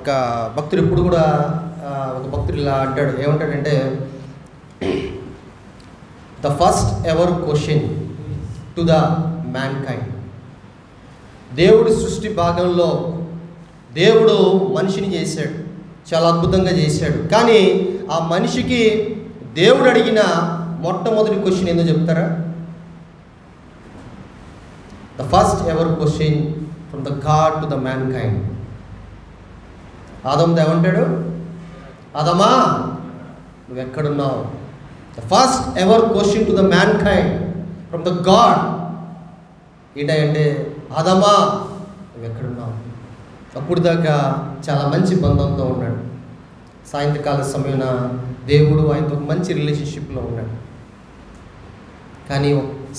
ఒక భక్తుడు ఎప్పుడు కూడా ఒక భక్తుడు ఇలా అంటాడు, ఏమంటాడంటే, the first ever question to the man kind. దేవుడి సృష్టి భాగంలో దేవుడు మనిషిని చేశాడు, చాలా అద్భుతంగా చేశాడు. కానీ ఆ మనిషికి దేవుడు అడిగిన మొట్టమొదటి క్వశ్చన్ ఏందో చెప్తారా? The first ever question from the god to the mankind. ఆదమ్తో ఏమంటాడు? ఆదమా, నువ్వు ఎక్కడున్నావు? The first ever question to the mankind from the god ఏంటంటే, ఆదమా నువ్వు ఎక్కడున్నావు? అప్పుడు దాకా చాలా మంచి బంధంతో ఉన్నాడు. సాయంత్రకాల సమయాన దేవుడు ఆయనతో ఒక మంచి రిలేషన్షిప్లో ఉన్నాడు. కానీ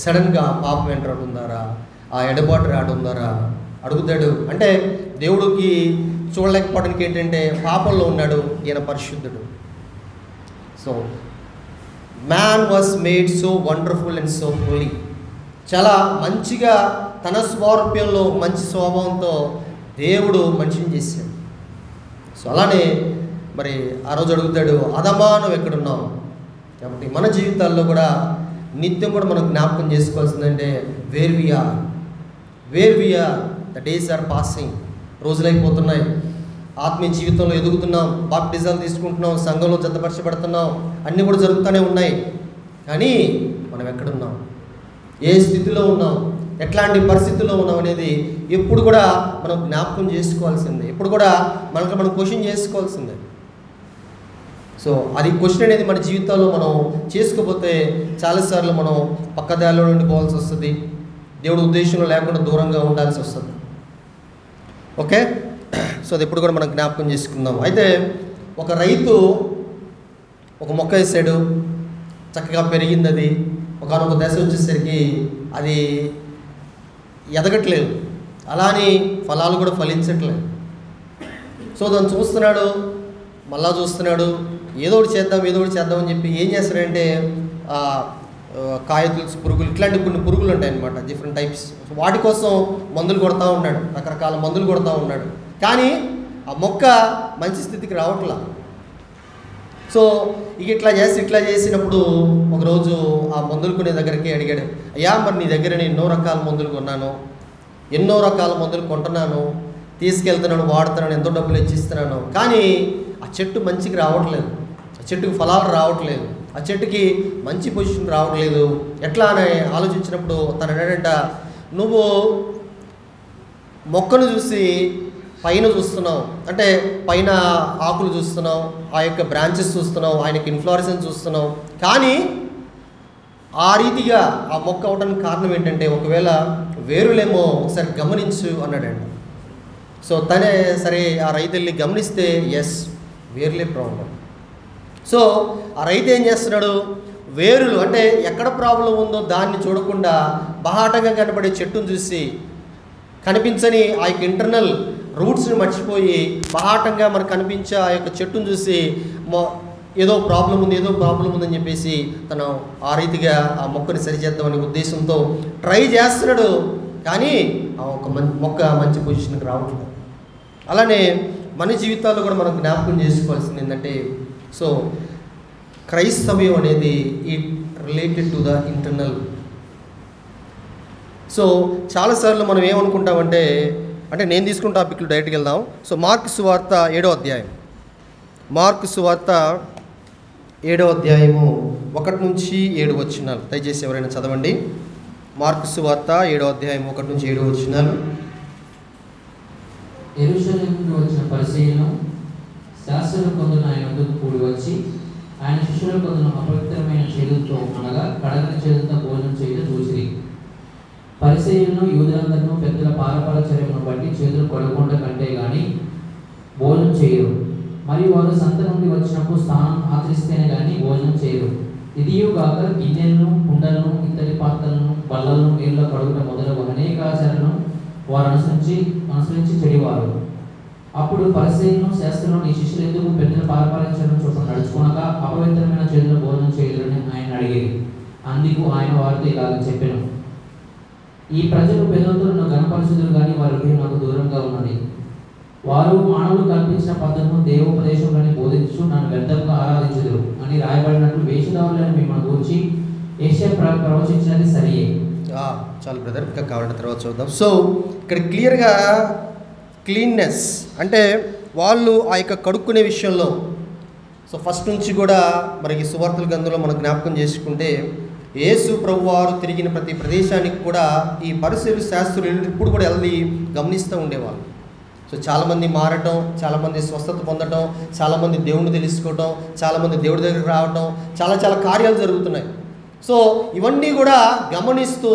సడన్గా పాపం ఎంటర్ అవుతుందారా, ఆ ఎడబాటు రాడుందారా అడుగుతాడు. అంటే దేవుడికి చూడలేకపోవడానికి ఏంటంటే పాపంలో ఉన్నాడు, ఈయన పరిశుద్ధుడు. So man was made so wonderful and so holy. చాలా మంచిగా తన స్వారూప్యంలో మంచి స్వభావంతో దేవుడు మనిషిని చేశాడు. సో అలానే మరి ఆ రోజు అడుగుతాడు, ఆదమా నువ్వు ఎక్కడున్నావు? కాబట్టి మన జీవితాల్లో కూడా నిత్యం కూడా మనం జ్ఞాపకం చేసుకోవాల్సిందంటే, where we are, the days are passing. రోజులైపోతున్నాయి, ఆత్మీయ జీవితంలో ఎదుగుతున్నాం, బాప్టిజాలు తీసుకుంటున్నాం, సంఘంలో జతపరచబడుతున్నాం, అన్నీ కూడా జరుగుతూనే ఉన్నాయి. కానీ మనం ఎక్కడున్నాం, ఏ స్థితిలో ఉన్నాం, ఎట్లాంటి పరిస్థితుల్లో ఉన్నాం అనేది ఎప్పుడు కూడా మనం జ్ఞాపకం చేసుకోవాల్సిందే, ఎప్పుడు కూడా మనకు మనం క్వశ్చన్ చేసుకోవాల్సిందే. సో అది క్వశ్చన్ అనేది మన జీవితాల్లో మనం చేసుకోకపోతే చాలాసార్లు మనం పక్కదారిలో నుండి పోవాల్సి వస్తుంది, దేవుడి ఉద్దేశంలో లేకుండా దూరంగా ఉండాల్సి వస్తుంది. ఓకే, సో అది ఎప్పుడు కూడా మనం జ్ఞాపకం చేసుకుందాం. అయితే ఒక రైతు ఒక మొక్క వేసాడు, చక్కగా పెరిగింది. అది ఒకనొక దశ వచ్చేసరికి అది ఎదగట్లేదు, అలానే ఫలాలు కూడా ఫలించట్లేదు. సో దాన్ని చూస్తున్నాడు, మళ్ళా చూస్తున్నాడు, ఏదో ఒకటి చేద్దామని చెప్పి ఏం చేస్తాడంటే కాయ తులసి పురుగులు, ఇట్లాంటి కొన్ని పురుగులు ఉంటాయి అన్నమాట, డిఫరెంట్ టైప్స్. వాటి కోసం మందులు కొడతా ఉన్నాడు, రకరకాల మందులు కొడతా ఉన్నాడు. కానీ ఆ మొక్క మంచి స్థితికి రావట్లా. సో ఇట్లా చేసినప్పుడు ఒకరోజు ఆ మందులు కొనే దగ్గరికి అడిగాడు, అయ్యా మరి నీ దగ్గర నేను ఎన్నో రకాల మందులు కొన్నాను, ఎన్నో రకాల మందులు కొంటున్నాను, తీసుకెళ్తున్నాను, వాడుతున్నాను, ఎంతో డబ్బులు ఇచ్చిస్తున్నాను, కానీ ఆ చెట్టు మంచికి రావట్లేదు, ఆ చెట్టుకి ఫలాలు రావట్లేదు, ఆ చెట్టుకి మంచి పొజిషన్ రావట్లేదు. ఎట్లా అని ఆలోచించినప్పుడు తను అన్నాడంట, నువ్వు మొక్కను చూసి పైన చూస్తున్నావు, అంటే పైన ఆకులు చూస్తున్నావు, ఆ యొక్క బ్రాంచెస్ చూస్తున్నావు, ఆయనకి ఇన్ఫ్లోరెసెన్స్ చూస్తున్నావు, కానీ ఆ రీతిగా ఆ మొక్క అవడానికి కారణం ఏంటంటే ఒకవేళ వేరులేమో ఒకసారి గమనించు అన్నాడండి. సో తనే సరే ఆ రైతు వెళ్ళి గమనిస్తే ఎస్, వేరులే ప్రాబ్లం. సో ఆ రైతు ఏం చేస్తున్నాడు, వేరులు అంటే ఎక్కడ ప్రాబ్లం ఉందో దాన్ని చూడకుండా బహాటంగా కనబడే చెట్టును చూసి కనిపించని ఆ యొక్క ఇంటర్నల్ రూట్స్ని మర్చిపోయి బహాటంగా మనకు కనిపించే ఆ యొక్క చెట్టును చూసి ఏదో ప్రాబ్లం ఉందని చెప్పేసి తను ఆ రీతిగా ఆ మొక్కని సరిచేద్దామనే ఉద్దేశంతో ట్రై చేస్తున్నాడు. కానీ ఆ ఒక మొక్క మంచి పొజిషన్కి రావట్లేదు. అలానే మన జీవితాల్లో కూడా మనం జ్ఞాపకం చేసుకోవాల్సింది ఏంటంటే, సో క్రైస్తవ్యం అనేది it related to the internal. So చాలాసార్లు మనం ఏమనుకుంటామంటే, అంటే నేను తీసుకున్న టాపిక్లు డైరెక్ట్గా వెళ్దాం. సో మార్కు సువార్త 7వ అధ్యాయం, మార్కు సువార్త 7వ అధ్యాయము 1 నుంచి 7 వచనాలు దయచేసి ఎవరైనా చదవండి. మార్కు సువార్త 7వ అధ్యాయం 1 నుంచి 7 వచనాలు. యెరూషలేము నుండి వచ్చిన పరిసయ్యులు శాస్త్రులు కొందరు ఆయన వద్దకు కూడి వచ్చి ఆయన శిష్యుల కొందరు అపవిత్రమైన చేతులతో అనగా కడగని చేతులతో భోజనం చేయడం చూసిరి. పరిసయ్యులను యూదులందరూ పెద్దల పారపరచర్యమును బట్టి చేతులు కడుక్కొనుట కంటే గాని భోజనం చేయరు. మరియు వారు సంత నుండి వచ్చినప్పుడు స్నానం ఆచరిస్తేనే కానీ భోజనం చేయరు. ఇదియుగాక గిన్నెలను, కుండలను, ఇత్తడి పాత్రలను, బల్లలను నీళ్ళలో కడుగుట మొదలగు అనేక ఆచారాలను వారు అనుసరించి చెడివారు. అప్పుడు పరిసయ్యులను శాస్త్రులను నీ శిష్యులు ఎందుకు పెద్దల పారపరచర్యం చొప్పున నడుచుకొనక అపవిత్రమైన చేతుల్లో భోజనం చేయలేరని ఆయన అడిగేది. అందుకు ఆయన వారితో ఇలాగ చెప్పెను, ఈ ప్రజలు పెదవులతో నన్ను ఘనపరచుదురు కానీ వారి హృదయం నాకు దూరంగా ఉన్నది. వారు మానవులు కల్పించిన తెలుసుకొనలేని మిమ్మల్ని గురించి యెషయా ప్రవచించినది సరియే. చాలు బ్రదర్, ఇంకా కావాలంటే తర్వాత చూద్దాం. సో ఇక్కడ క్లియర్గా క్లీన్నెస్ అంటే వాళ్ళు ఆ యొక్క కడుక్కునే విషయంలో, సో ఫస్ట్ నుంచి కూడా మరి ఈ సువార్తల గ్రంథంలో మనం జ్ఞాపకం చేసుకుంటే యేసు ప్రభువారు తిరిగిన ప్రతి ప్రదేశానికి కూడా ఈ పరిసర శాస్త్రులు ఇప్పుడు కూడా వెళ్ళి గమనిస్తూ ఉండేవాళ్ళు. సో చాలామంది మారటం, చాలామంది స్వస్థత పొందటం, చాలామంది దేవుణ్ణి తెలుసుకోవటం, చాలామంది దేవుడి దగ్గరికి రావటం, చాలా కార్యాలు జరుగుతున్నాయి. సో ఇవన్నీ కూడా గమనిస్తూ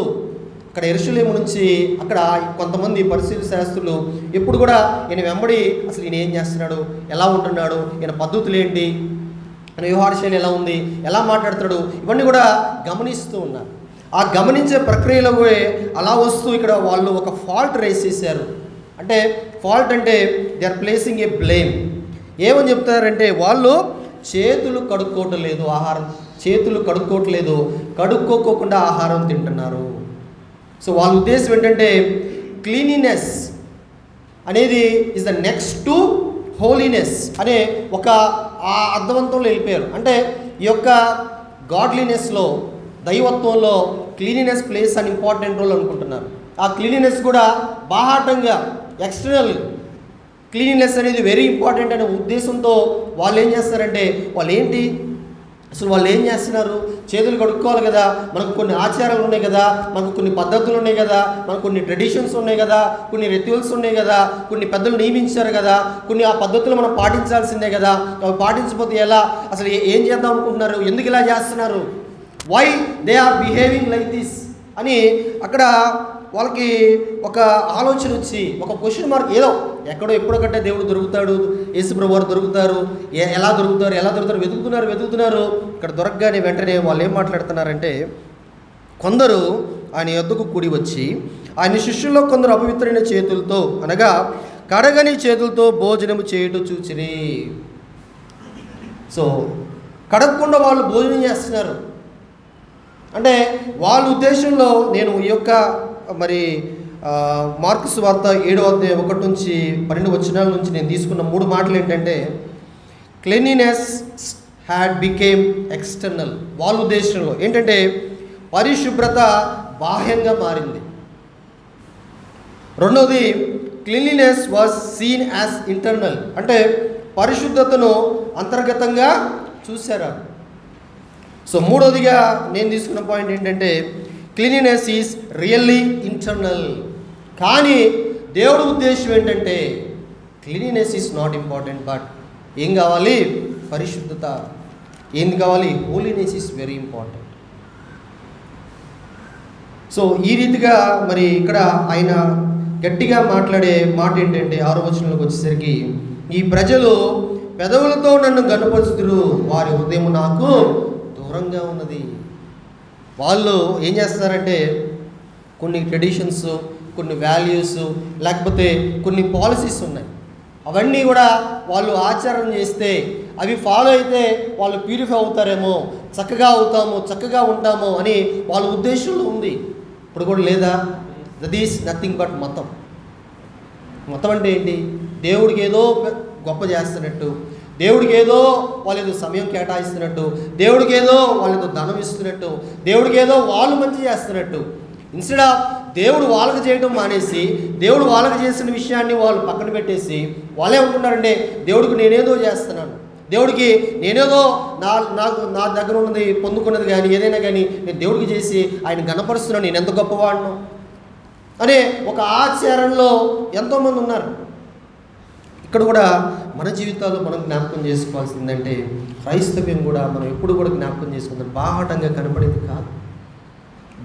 అక్కడ యెరూషలేము నుంచి అక్కడ కొంతమంది పరిశీల శాస్త్రులు ఎప్పుడు కూడా ఈయన వెంబడి అసలు ఈయన ఏం చేస్తున్నాడు, ఎలా ఉంటున్నాడు, ఈయన పద్ధతులు ఏంటి, ఆయన వ్యవహార శైలి ఎలా ఉంది, ఎలా మాట్లాడుతాడు, ఇవన్నీ కూడా గమనిస్తూ ఉన్నారు. ఆ గమనించే ప్రక్రియలో అలా వస్తూ ఇక్కడ వాళ్ళు ఒక ఫాల్ట్ రైజ్ చేశారు. అంటే ఫాల్ట్ అంటే they are placing a blame. ఏమని చెప్తారంటే వాళ్ళు చేతులు కడుక్కోవటం లేదు, ఆహారం చేతులు కడుక్కోవట్లేదు, కడుక్కోకుండా ఆహారం తింటున్నారు. సో వాళ్ళ ఉద్దేశం ఏంటంటే క్లీనినెస్ అనేది is the next to holiness అనే ఒక ఆ అర్థవంతంలో వెళ్ళిపోయారు. అంటే ఈ యొక్క గాడ్లీనెస్లో, దైవత్వంలో క్లీనినెస్ ప్లేస్ అని ఇంపార్టెంట్ రోల్ అనుకుంటున్నారు. ఆ క్లీనినెస్ కూడా బాహాటంగా ఎక్స్టర్నల్ క్లీనినెస్ అనేది వెరీ ఇంపార్టెంట్ అనే ఉద్దేశంతో వాళ్ళు ఏం చేస్తారంటే వాళ్ళు ఏం చేస్తున్నారు, చేతులు కడుక్కోవాలి కదా, మనకు కొన్ని ఆచారాలు ఉన్నాయి కదా, మనకు కొన్ని పద్ధతులు ఉన్నాయి కదా, మనకు కొన్ని ట్రెడిషన్స్ ఉన్నాయి కదా, కొన్ని రిచువల్స్ ఉన్నాయి కదా, కొన్ని పెద్దలు నియమించారు కదా, కొన్ని ఆ పద్ధతులు మనం పాటించాల్సిందే కదా, అవి పాటించకపోతే ఎలా, అసలు ఏం చేద్దాం అనుకుంటున్నారు, ఎందుకు ఇలా చేస్తున్నారు, why they are behaving like this అని అక్కడ వాళ్ళకి ఒక ఆలోచన వచ్చి ఒక క్వశ్చన్ మార్క్, ఏదో ఎక్కడో ఎప్పుడొకటే దేవుడు దొరుకుతాడు, యేసుప్రభు వారు దొరుకుతారు, ఎలా దొరుకుతారు వెతుకుతున్నారు. ఇక్కడ దొరకగానే వెంటనే వాళ్ళు ఏం మాట్లాడుతున్నారంటే, కొందరు ఆయన యొద్దకు కూడి వచ్చి ఆయన శిష్యుల్లో కొందరు అపవిత్రమైన చేతులతో అనగా కడగని చేతులతో భోజనము చేయుట చూచిరి. సో కడగకుండా వాళ్ళు భోజనం చేస్తున్నారు. అంటే వాళ్ళ ఉద్దేశంలో నేను ఈ యొక్క మరి మార్కు సువార్త 7వ అధ్యాయం 1 నుంచి 12 వచనాల నుంచి నేను తీసుకున్న 3 మాటలు ఏంటంటే క్లీనినెస్ హ్యాడ్ బికేమ్ ఎక్స్టర్నల్. వాళ్ళ ఉద్దేశంలో ఏంటంటే పరిశుభ్రత బాహ్యంగా మారింది. రెండవది cleanliness was scene as internal, అంటే పరిశుద్ధతను అంతర్గతంగా చూశారు. సో మూడవదిగా నేను తీసుకున్న పాయింట్ ఏంటంటే క్లీనినెస్ ఈజ్ రియల్లీ ఇంటర్నల్. కానీ దేవుడి ఉద్దేశం ఏంటంటే cleanliness is not important, but ఏం కావాలి, పరిశుద్ధత. ఏం కావాలి, holiness is very important. So ఈ రీతిగా మరి ఇక్కడ ఆయన గట్టిగా మాట్లాడే మాట ఏంటంటే 6వ వచనంలోకి వచ్చేసరికి, ఈ ప్రజలు పెదవులతో నన్ను గనపరుచుదురు, వారి హృదయం నాకు దూరంగా ఉన్నది. వాళ్ళు ఏం చేస్తారంటే కొన్ని ట్రెడిషన్స్, కొన్ని వాల్యూస్, లేకపోతే కొన్ని పాలసీస్ ఉన్నాయి, అవన్నీ కూడా వాళ్ళు ఆచరణ చేస్తే, అవి ఫాలో అయితే వాళ్ళు ప్యూరిఫై అవుతారేమో, చక్కగా ఉంటామో అని వాళ్ళ ఉద్దేశంలో ఉంది. ఇప్పుడు కూడా లేదా, దట్ ఈస్ నథింగ్ బట్ మతం. మతం అంటే ఏంటి, దేవుడికి ఏదో గొప్ప చేస్తున్నట్టు, దేవుడికి ఏదో వాళ్ళు ఏదో సమయం కేటాయిస్తున్నట్టు, దేవుడికి ఏదో వాళ్ళు ఏదో ధనం ఇస్తున్నట్టు, దేవుడికి ఏదో వాళ్ళు మంచి చేస్తున్నట్టు, ఇన్స్టెడ్ ఆఫ్ దేవుడు వాళ్ళకి చేయడం మానేసి దేవుడు వాళ్ళకి చేసిన విషయాన్ని వాళ్ళు పక్కన పెట్టేసి వాళ్ళే అనుకుంటారంటే దేవుడికి నేనేదో చేస్తున్నాను, దేవుడికి నేనేదో నా దగ్గర ఉన్నది పొందుకున్నది కానీ ఏదైనా కానీ నేను దేవుడికి చేసి ఆయన గణపరుస్తున్నాను, నేను ఎంత గొప్పవాడిను అనే ఒక ఆచారంలో ఎంతోమంది ఉన్నారు. ఇక్కడ కూడా మన జీవితాల్లో మనం జ్ఞాపకం చేసుకోవాల్సిందంటే క్రైస్తవ్యం కూడా మనం ఎప్పుడు కూడా జ్ఞాపకం చేసుకుందాం. బాహాటంగా కనపడేది కాదు.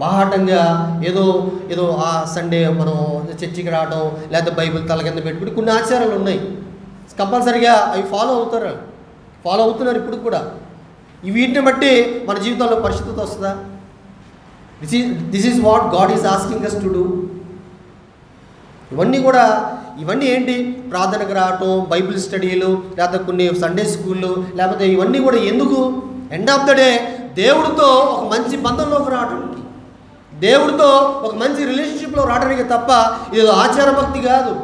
బాహాటంగా ఏదో ఆ సండే మనం చర్చికి రావడం, లేకపోతే బైబిల్ తల కింద పెట్టుకుని కొన్ని ఆచారాలు ఉన్నాయి, కంపల్సరీగా అవి ఫాలో అవుతున్నారు ఇప్పుడు కూడా. వీటిని బట్టి మన జీవితంలో పరిశుద్ధత వస్తుందా? This is what God is asking us to do. ఇవన్నీ ఏంటి, ప్రార్థనకు రావటం, బైబిల్ స్టడీలు, లేకపోతే కొన్ని సండే స్కూళ్ళు, లేకపోతే ఇవన్నీ కూడా ఎందుకు, ఎండ్ ఆఫ్ ద డే దేవుడితో ఒక మంచి బంధంలోకి రావడానికి, దేవుడితో ఒక మంచి రిలేషన్షిప్లో రావడానికి తప్ప ఇదేదో ఆచార భక్తి కాదు,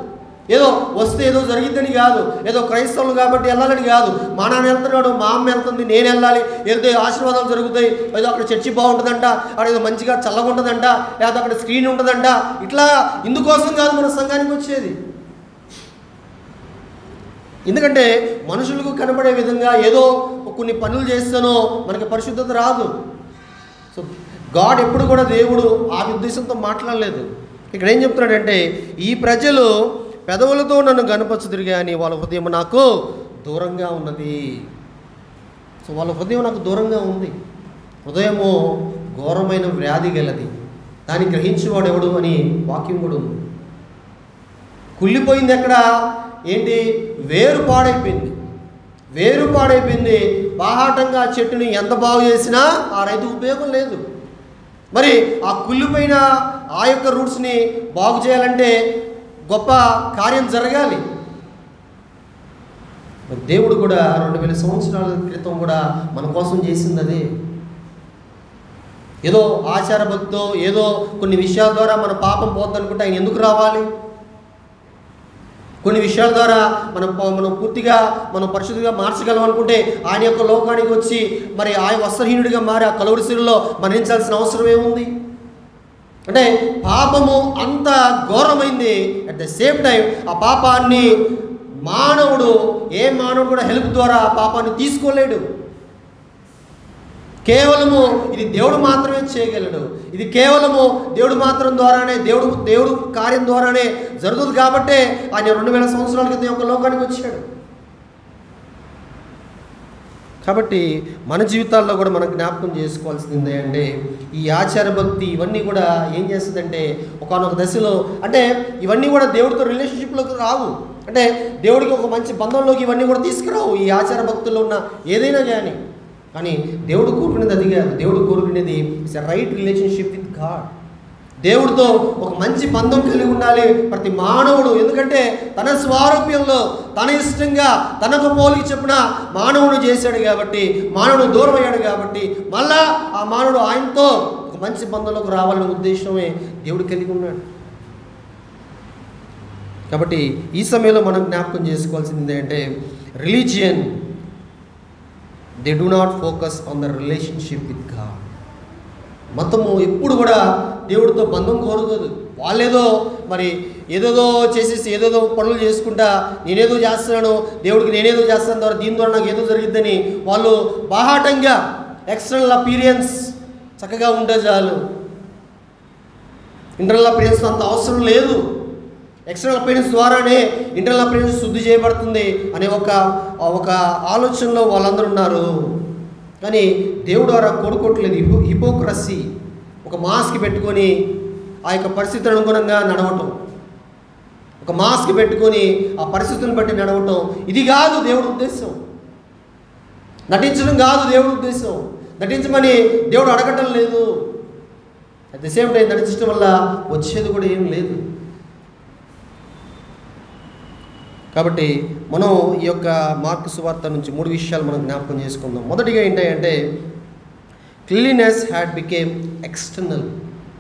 ఏదో వస్తే ఏదో జరిగిద్దని కాదు, ఏదో క్రైస్తవులు కాబట్టి వెళ్ళాలని కాదు. మా నాన్న వెళ్తున్నాడు, మా అమ్మ వెళ్తుంది, నేను వెళ్ళాలి, ఏదో ఆశీర్వాదాలు జరుగుతాయి, ఏదో అక్కడ చర్చి బాగుంటుందంట, అక్కడ ఏదో మంచిగా చల్లగా ఉంటుందంట, లేదా అక్కడ స్క్రీన్ ఉంటుందంట. ఇట్లా ఇందుకోసం కాదు మన సంఘానికి వచ్చేది. ఎందుకంటే మనుషులకు కనబడే విధంగా ఏదో కొన్ని పనులు చేస్తానో మనకి పరిశుద్ధత రాదు. సో గాడ్ ఎప్పుడు కూడా, దేవుడు ఆ ఉద్దేశంతో మాట్లాడలేదు. ఇక్కడ ఏం చెప్తున్నాడంటే, ఈ ప్రజలు పెదవులతో నన్ను గనపరచుదురు గాని వాళ్ళ హృదయం నాకు దూరంగా ఉన్నది. సో వాళ్ళ హృదయం నాకు దూరంగా ఉంది. హృదయము ఘోరమైన వ్యాధి గలది, దాన్ని గ్రహించేవాడు ఎవడు అని వాక్యం కూడా ఉంది. కుళ్ళిపోయింది ఎక్కడ ఏంటి? వేరు పాడైపోయింది. వేరు పాడైపోయింది. బాహాటంగా ఆ చెట్టుని ఎంత బాగు చేసినా ఆ రైతుకు ఉపయోగం లేదు. మరి ఆ కుళ్ళిపోయిన ఆ యొక్క రూట్స్ని బాగు చేయాలంటే గొప్ప కార్యం జరగాలి. మరి దేవుడు కూడా 2000 సంవత్సరాల క్రితం కూడా మన కోసం చేసింది అదే. ఏదో ఆచార భక్తితో ఏదో కొన్ని విషయాల ద్వారా మన పాపం పోతుందనుకుంటే ఆయన ఎందుకు రావాలి? కొన్ని విషయాల ద్వారా మనం పూర్తిగా మనం పరిశుద్ధిగా మార్చగలం అనుకుంటే ఆయన యొక్క లోకానికి వచ్చి మరి ఆయన వస్త్రహీనుడిగా మారి ఆ కలువరి శిలువలో మరణించాల్సిన అవసరం ఏముంది? అంటే పాపము అంత ఘోరమైంది. అట్ ద సేమ్ టైం ఆ పాపాన్ని మానవుడు కూడా హెల్ప్ ద్వారా ఆ పాపాన్ని తీసుకోలేడు. కేవలము ఇది దేవుడు మాత్రమే చేయగలడు. ఇది కేవలము దేవుడు మాత్రం ద్వారానే, దేవుడు కార్యం ద్వారానే జరుగుతుంది. కాబట్టే ఆయన 2000 సంవత్సరాల క్రితం యొక్క లోకానికి వచ్చాడు. కాబట్టి మన జీవితాల్లో కూడా మనం జ్ఞాపకం చేసుకోవాల్సింది అంటే, ఈ ఆచార భక్తి ఇవన్నీ కూడా ఏం చేస్తుందంటే ఒకానొక దశలో, అంటే ఇవన్నీ కూడా దేవుడితో రిలేషన్షిప్లోకి రావు. అంటే దేవుడికి ఒక మంచి బంధంలోకి ఇవన్నీ కూడా తీసుకురావు ఈ ఆచార భక్తుల్లో ఉన్న ఏదైనా కానీ దేవుడు కోరుకునేది అది కాదు. దేవుడు కోరుకునేది it's a right relationship with God. దేవుడితో ఒక మంచి బంధం కలిగి ఉండాలి ప్రతి మానవుడు. ఎందుకంటే తన స్వారూప్యంలో తన ఇష్టంగా తనకు పోలికి చెప్పిన మానవుడు చేశాడు కాబట్టి, మానవుడు దూరం అయ్యాడు కాబట్టి మళ్ళా ఆ మానవుడు ఆయనతో ఒక మంచి బంధంలోకి రావాలనే ఉద్దేశమే దేవుడు కలిగి ఉన్నాడు. కాబట్టి ఈ సమయంలో మనం జ్ఞాపకం చేసుకోవాల్సింది ఏంటంటే, religion they do not focus on the relationship with God. మతము ఎప్పుడు కూడా దేవుడితో బంధం కోరుకోదు. వాళ్ళేదో మరి ఏదేదో చేసేసి ఏదేదో పనులు చేసుకుంటా నేనేదో చేస్తున్నాను, దేవుడికి నేనేదో చేస్తాను ద్వారా దీని ద్వారా నాకు ఏదో జరిగిద్దని వాళ్ళు బాహాటంగా ఎక్స్టర్నల్ అపీరియన్స్ చక్కగా ఉంటే చాలు. ఇంటర్నల్ అపీరియన్స్ అంత అవసరం లేదు. ఎక్స్టర్నల్ అపీరెన్స్ ద్వారానే ఇంటర్నల్ అపీరెన్స్ శుద్ధి చేయబడుతుంది అనే ఒక ఆలోచనలో వాళ్ళందరూ ఉన్నారు. కానీ దేవుడు వారు కోరుకోవట్లేదు. హిపోక్రసీ, ఒక మాస్క్ పెట్టుకొని ఆ యొక్క పరిస్థితులకు అనుగుణంగా నడవటం, ఒక మాస్క్ పెట్టుకొని ఆ పరిస్థితులను బట్టి నడవటం, ఇది కాదు దేవుడి ఉద్దేశం. నటించడం కాదు దేవుడి ఉద్దేశం. నటించమని దేవుడు అడగటం లేదు. అట్ ది సేమ్ టైం నటించడం వల్ల వచ్చేది కూడా ఏం లేదు. కాబట్టి మనం ఈ యొక్క మార్కు సువార్త నుంచి 3 విషయాలు మనం జ్ఞాపకం చేసుకుందాం. మొదటిగా ఏంటంటే, cleanliness had became external.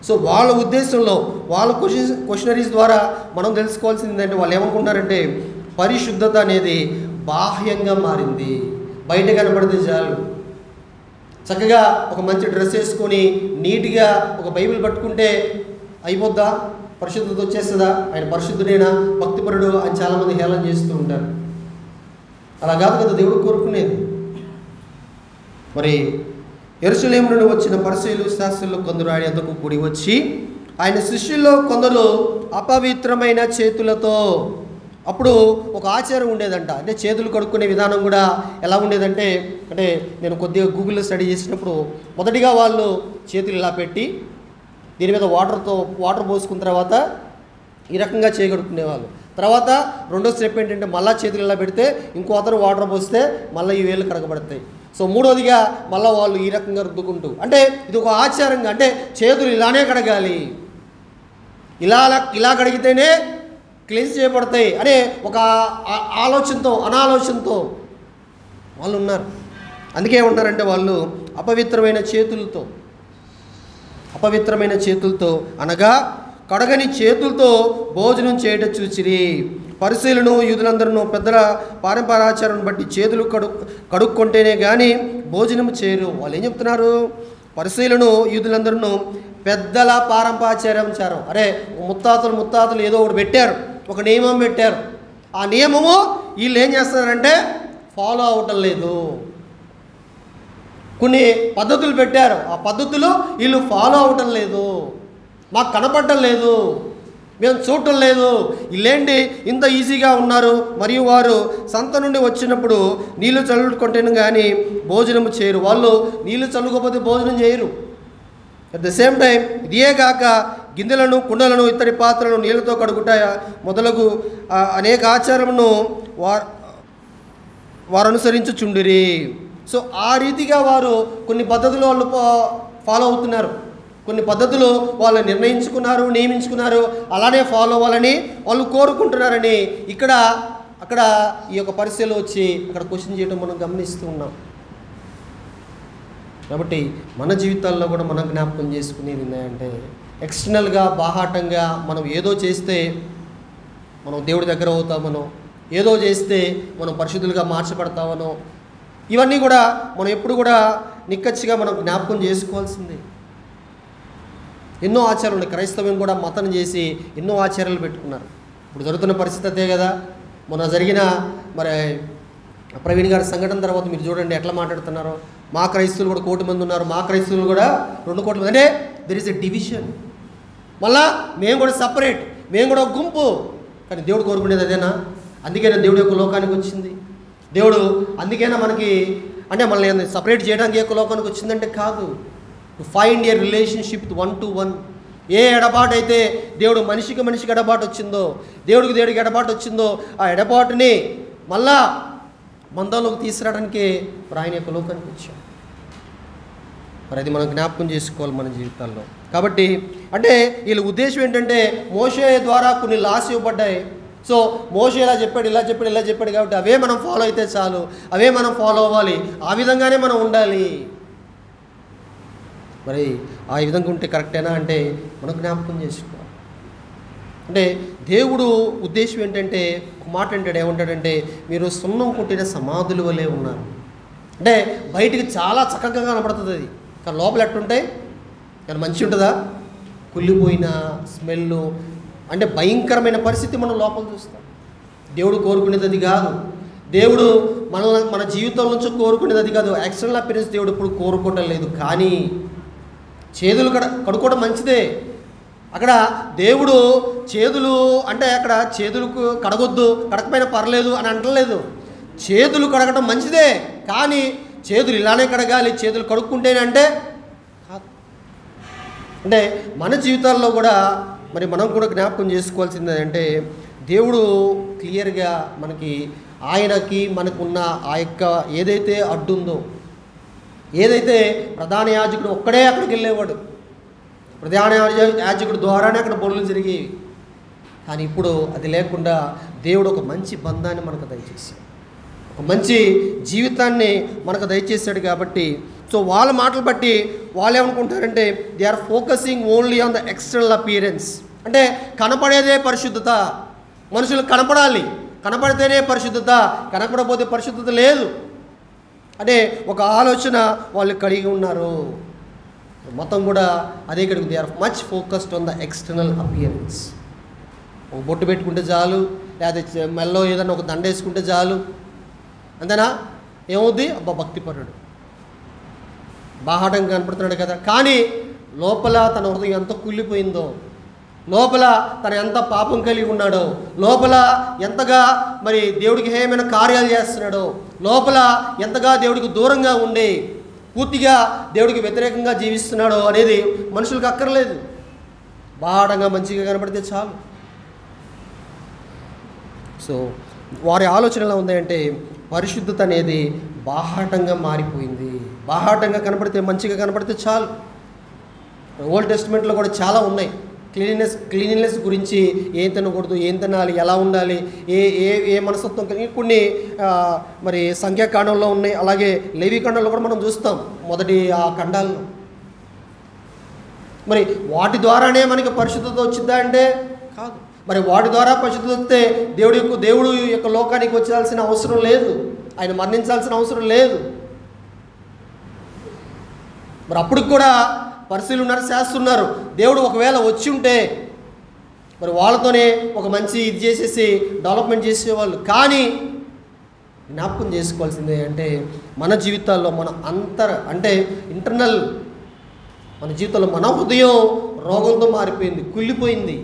So వాళ్ళ ఉద్దేశంలో వాళ్ళ క్వశ్చనరీస్ ద్వారా మనం తెలుసుకోవాల్సింది ఏంటంటే, వాళ్ళు ఏమనుకుంటున్నారంటే పరిశుద్ధత అనేది బాహ్యంగా మారింది. బయట కనబడితే చాలు, చక్కగా ఒక మంచి డ్రెస్ వేసుకొని నీట్గా ఒక బైబిల్ పట్టుకుంటే అయిపోద్దా, పరిశుద్ధత వచ్చేస్తుందా, ఆయన పరిశుద్ధుడైనా భక్తిపరుడు అని చాలామంది హేళన చేస్తూ ఉంటారు. అలా కాదు కదా దేవుడు కోరుకునేది. మరి యెరూషలేము నుండి వచ్చిన పరిసయ్యులు శాస్త్రులు కొందరు ఆయన వద్దకు కూడి వచ్చి, ఆయన శిష్యుల్లో కొందరు అపవిత్రమైన చేతులతో, అప్పుడు ఒక ఆచారం ఉండేదంట. అంటే చేతులు కడుక్కునే విధానం కూడా ఎలా ఉండేదంటే, అంటే నేను కొద్దిగా గూగుల్లో స్టడీ చేసినప్పుడు మొదటిగా వాళ్ళు చేతులు ఇలా పెట్టి దీని మీద వాటర్ పోసుకున్న తర్వాత ఈ రకంగా చేయగడుక్కునేవాళ్ళు. తర్వాత రెండో స్టెప్ ఏంటంటే మళ్ళీ చేతులు ఇలా పెడితే ఇంకో అతను వాటర్ పోస్తే మళ్ళీ ఈ వేళ్ళు కడగబడతాయి. సో మూడోదిగా మళ్ళీ వాళ్ళు ఈ రకంగా రుద్దుకుంటూ, అంటే ఇది ఒక ఆచారంగా, అంటే చేతులు ఇలానే కడగాలి, ఇలా కడిగితేనే క్లీన్స్ చేయబడతాయి అనే ఒక అనాలోచనతో వాళ్ళు ఉన్నారు. అందుకే ఏమన్నారంటే వాళ్ళు అపవిత్రమైన చేతులతో అనగా కడగని చేతులతో భోజనం చేయట చూచిరి. పరిసయ్యులను యూదులందరూ పెద్దల పారంపరాచారం బట్టి చేతులు కడుక్కుంటేనే కానీ భోజనం చేయరు. వాళ్ళు ఏం చెప్తున్నారు? పరిసయ్యులను యూదులందరూ పెద్దల పారంపరాచారం, అరే ముత్తాతలు ఏదో ఒకటి పెట్టారు, ఒక నియమం పెట్టారు. ఆ నియమము వీళ్ళు ఏం చేస్తున్నారంటే ఫాలో అవటం లేదు. కొన్ని పద్ధతులు పెట్టారు, ఆ పద్ధతులు వీళ్ళు ఫాలో అవటం లేదు, మాకు కనపడటం లేదు, మేము చూడటం లేదు. వీళ్ళేంటి ఇంత ఈజీగా ఉన్నారు? మరియు వారు సంత నుండి వచ్చినప్పుడు నీళ్లు చల్లుకుంటేను కానీ భోజనం చేయరు. వాళ్ళు నీళ్లు చల్లుకోకపోతే భోజనం చేయరు. అట్ ద సేమ్ టైం ఇదే కాక గిన్నెలను, కుండలను, ఇత్తడి పాత్రలను నీళ్ళతో కడుగుట మొదలగు అనేక ఆచారమును వారు అనుసరించుచుండిరి. సో ఆ రీతిగా వారు కొన్ని పద్ధతులు వాళ్ళు ఫాలో అవుతున్నారు, కొన్ని పద్ధతులు వాళ్ళు నిర్ణయించుకున్నారు, నియమించుకున్నారు, అలానే ఫాలో అవ్వాలని వాళ్ళు కోరుకుంటున్నారని అక్కడ ఈ యొక్క పరిస్థితులు వచ్చి అక్కడ క్వశ్చన్ చేయడం మనం గమనిస్తూ ఉన్నాం. కాబట్టి మన జీవితాల్లో కూడా మనం జ్ఞాపకం చేసుకునేది ఏంటంటే ఎక్స్టర్నల్గా బాహాటంగా మనం ఏదో చేస్తే మనం దేవుడి దగ్గర అవుతామనో, ఏదో చేస్తే మనం పరిశుద్ధులుగా మార్చబడతామనో, ఇవన్నీ కూడా మనం ఎప్పుడు కూడా నిక్కచ్చిగా మనం జ్ఞాపకం చేసుకోవాల్సిందే. ఎన్నో ఆచారాలు ఉన్నాయి. క్రైస్తవ్యం కూడా మతం చేసి ఎన్నో ఆచారాలు పెట్టుకున్నారు. ఇప్పుడు జరుగుతున్న పరిస్థితి అదే కదా. మొన్న జరిగిన ప్రవీణ్ గారి సంఘటన తర్వాత మీరు చూడండి ఎట్లా మాట్లాడుతున్నారో. మా క్రైస్తవులు కూడా 1 కోటి మంది ఉన్నారు, మా క్రైస్తవులు కూడా 2 కోట్ల మంది. అంటే దెర్ ఇస్ ఎ డివిజన్. మళ్ళా మేము కూడా సపరేట్, మేము కూడా ఒక గుంపు. కానీ దేవుడు కోరుకునేది అదేనా? అందుకేనా దేవుడు యొక్క లోకానికి వచ్చింది? దేవుడు అందుకేనా మనకి అంటే మనల్ని సపరేట్ చేయడానికి యొక్క లోకానికి వచ్చిందంటే కాదు. To find a relationship 1 to 1. ఏ ఎడబాటు అయితే దేవుడు మనిషికి ఎడబాటు వచ్చిందో, దేవుడికి ఎడబాటు వచ్చిందో, ఆ ఎడబాటుని మళ్ళా మందంలోకి తీసుకురావడానికి ఆయన యొక్క లోకానికి వచ్చాం. మరి అది మనం జ్ఞాపకం చేసుకోవాలి మన జీవితాల్లో. కాబట్టి అంటే వీళ్ళ ఉద్దేశం ఏంటంటే మోషే ద్వారా కొన్ని లాస్ ఇవ్వబడ్డాయి. సో మోషే ఇలా చెప్పాడు కాబట్టి అవే మనం ఫాలో అయితే చాలు, అవే మనం ఫాలో అవ్వాలి, ఆ విధంగానే మనం ఉండాలి. మరి ఆ విధంగా ఉంటే కరెక్టేనా అంటే మనం జ్ఞాపకం చేసుకోవాలి. అంటే దేవుడు ఉద్దేశం ఏంటంటే ఒక మాట అంటాడు, ఏమంటాడంటే మీరు సున్నం కొట్టిన సమాధుల వలె ఉన్నారు. అంటే బయటికి చాలా చక్కగా కనపడుతుంది అది, కానీ లోపల ఎట్టుంటాయి? కానీ మంచి ఉంటుందా? కుళ్ళిపోయిన స్మెల్, అంటే భయంకరమైన పరిస్థితి మనం లోపల చూస్తాం. దేవుడు కోరుకునేది అది కాదు. దేవుడు మన జీవితం నుంచి కోరుకునేది అది కాదు. ఎక్స్టర్నల్ అపియరెన్స్ దేవుడు ఇప్పుడు కోరుకోవటం లేదు. కానీ చేతులు కడుక్కోవడం మంచిదే. అక్కడ దేవుడు చేతులు అంటే అక్కడ చేతులకు కడగొద్దు, కడకపోయినా పర్లేదు అని అంటలేదు. చేతులు కడగటం మంచిదే, కానీ చేతులు ఇలానే కడగాలి, చేతులు కడుక్కుంటేనే అంటే కాదు. అంటే మన జీవితాల్లో కూడా మరి మనం కూడా జ్ఞాపకం చేసుకోవాల్సింది అంటే దేవుడు క్లియర్గా ఆయనకి మనకున్న ఆ యొక్క ఏదైతే అడ్డుందో, ఏదైతే ప్రధాన యాజకుడు ఒక్కడే అక్కడికి వెళ్ళేవాడు, ప్రధాన యాజకుడు ద్వారానే అక్కడ బలులు జరిగేవి. కానీ ఇప్పుడు అది లేకుండా దేవుడు ఒక మంచి బంధాన్ని మనకు దయచేశాడు, ఒక మంచి జీవితాన్ని మనకు దయచేశాడు. కాబట్టి సో వాళ్ళ మాటలు బట్టి వాళ్ళు ఏమనుకుంటారంటే they are focusing only on the external appearance. అంటే కనపడేదే పరిశుద్ధత. మనుషులు కనపడాలి, కనపడితేనే పరిశుద్ధత, కనపడకపోతే పరిశుద్ధత లేదు అనే ఒక ఆలోచన వాళ్ళు కలిగి ఉన్నారు. మొత్తం కూడా అదే కలిగి they are much focused on the external appearance. ఒక బొట్టు పెట్టుకుంటే చాలు, లేదా మెల్లో ఏదైనా ఒక దండ వేసుకుంటే చాలు, అంతేనా? ఏమవుద్ది? అబ్బా భక్తిపరుడు, బాహాటంగా కనపడుతున్నాడు కదా. కానీ లోపల తన హృదయం ఎంత కుళ్ళిపోయిందో, లోపల తన ఎంత పాపం కలిగి ఉన్నాడో, లోపల ఎంతగా మరి దేవుడికి హేయమైన కార్యాలు చేస్తున్నాడో, లోపల ఎంతగా దేవుడికి దూరంగా ఉండి పూర్తిగా దేవుడికి వ్యతిరేకంగా జీవిస్తున్నాడో అనేది మనుషులకు అక్కర్లేదు. బాహాటంగా మంచిగా కనపడితే చాలు. సో వారి ఆలోచన ఎలా ఉందంటే పరిశుద్ధత అనేది బాహాటంగా మారిపోయింది. బాహాటంగా కనపడితే, మంచిగా కనపడితే చాలు. ఓల్డ్ టెస్టిమెంట్లో కూడా చాలా ఉన్నాయి. క్లీనినెస్ గురించి ఏం తినకూడదు, ఏం తినాలి, ఎలా ఉండాలి, ఏ ఏ ఏ మనస్తత్వం కలిగి కొన్ని మరి సంఖ్యాకాండంలో ఉన్నాయి. అలాగే లేవి ఖండంలో కూడా మనం చూస్తాం మొదటి ఆ ఖండాల్లో. మరి వాటి ద్వారానే మనకి పరిశుద్ధత వచ్చిందా అంటే కాదు. మరి వాటి ద్వారా పరిశుద్ధత వస్తే దేవుడు యొక్క లోకానికి వచ్చాల్సిన అవసరం లేదు, ఆయన మరణించాల్సిన అవసరం లేదు. మరి అప్పటికి కూడా పరిశీలు ఉన్నారు, శాస్త్రులు ఉన్నారు. దేవుడు ఒకవేళ వచ్చి ఉంటే మరి వాళ్ళతోనే ఒక మంచి ఇది చేసేసి డెవలప్మెంట్ చేసేవాళ్ళు. కానీ జ్ఞాపకం చేసుకోవాల్సిందే అంటే మన జీవితాల్లో మన అంటే ఇంటర్నల్ మన జీవితంలో మన హృదయం రోగంతో మారిపోయింది, కుళ్ళిపోయింది.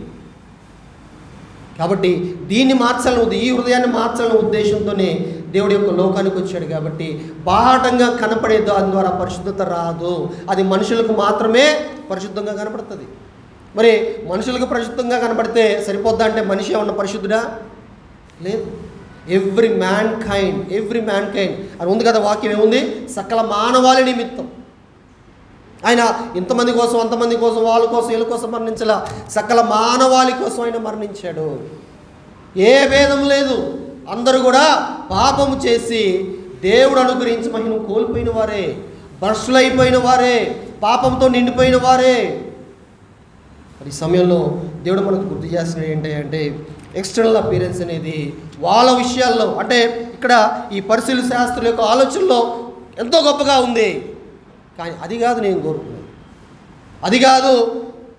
కాబట్టి దీన్ని మార్చాలని, ఈ హృదయాన్ని మార్చాలనే ఉద్దేశంతోనే దేవుడి యొక్క లోకానికి వచ్చాడు. కాబట్టి బాహాటంగా కనపడే దాని ద్వారా పరిశుద్ధత రాదు, అది మనుషులకు మాత్రమే పరిశుద్ధంగా కనపడుతుంది. మరి మనుషులకు పరిశుద్ధంగా కనపడితే సరిపోద్దా అంటే మనిషి ఏమన్నా పరిశుద్ధుడా? లేదు. ఎవ్రీ మ్యాన్ కైండ్ అని ఉంది కదా, వాక్యం ఏముంది? సకల మానవాళి నిమిత్తం. ఆయన ఇంతమంది కోసం అంతమంది కోసం వాళ్ళ కోసం వీళ్ళ కోసం మరణించలా, సకల మానవాళి కోసం ఆయన మరణించాడు. ఏ భేదం లేదు, అందరూ కూడా పాపము చేసి దేవుడు అనుగ్రహించి మహిమను కోల్పోయిన వారే, భ్రష్టులైపోయిన వారే, పాపంతో నిండిపోయిన వారే. మరి ఈ సమయంలో దేవుడు మనకు గుర్తు చేస్తున్నాడు ఏంటంటే ఎక్స్టర్నల్ అపీరెన్స్ అనేది వాళ్ళ విషయాల్లో, అంటే ఇక్కడ ఈ పరిశీలన శాస్త్రుల యొక్క ఆలోచనలో ఎంతో గొప్పగా ఉంది. కానీ అది కాదు నేను కోరుకున్నాను, అది కాదు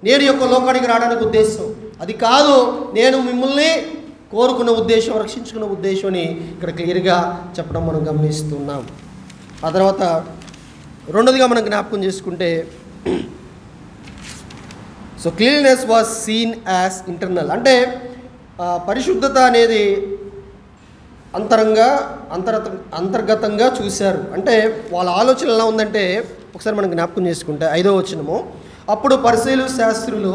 నేను యొక్క లోకానికి రావడానికి ఉద్దేశం, అది కాదు నేను మిమ్మల్ని కోరుకున్న ఉద్దేశం, రక్షించుకున్న ఉద్దేశం అని ఇక్కడ క్లియర్గా చెప్పడం మనం గమనిస్తున్నాం. ఆ తర్వాత రెండోదిగా మనం జ్ఞాపకం చేసుకుంటే so cleanliness was scene as internal, అంటే పరిశుద్ధత అనేది అంతర్గతంగా చూశారు. అంటే వాళ్ళ ఆలోచన ఎలా ఉందంటే ఒకసారి మనం జ్ఞాపకం చేసుకుంటే 5వ వచనము, అప్పుడు పరిశీలు శాస్త్రులు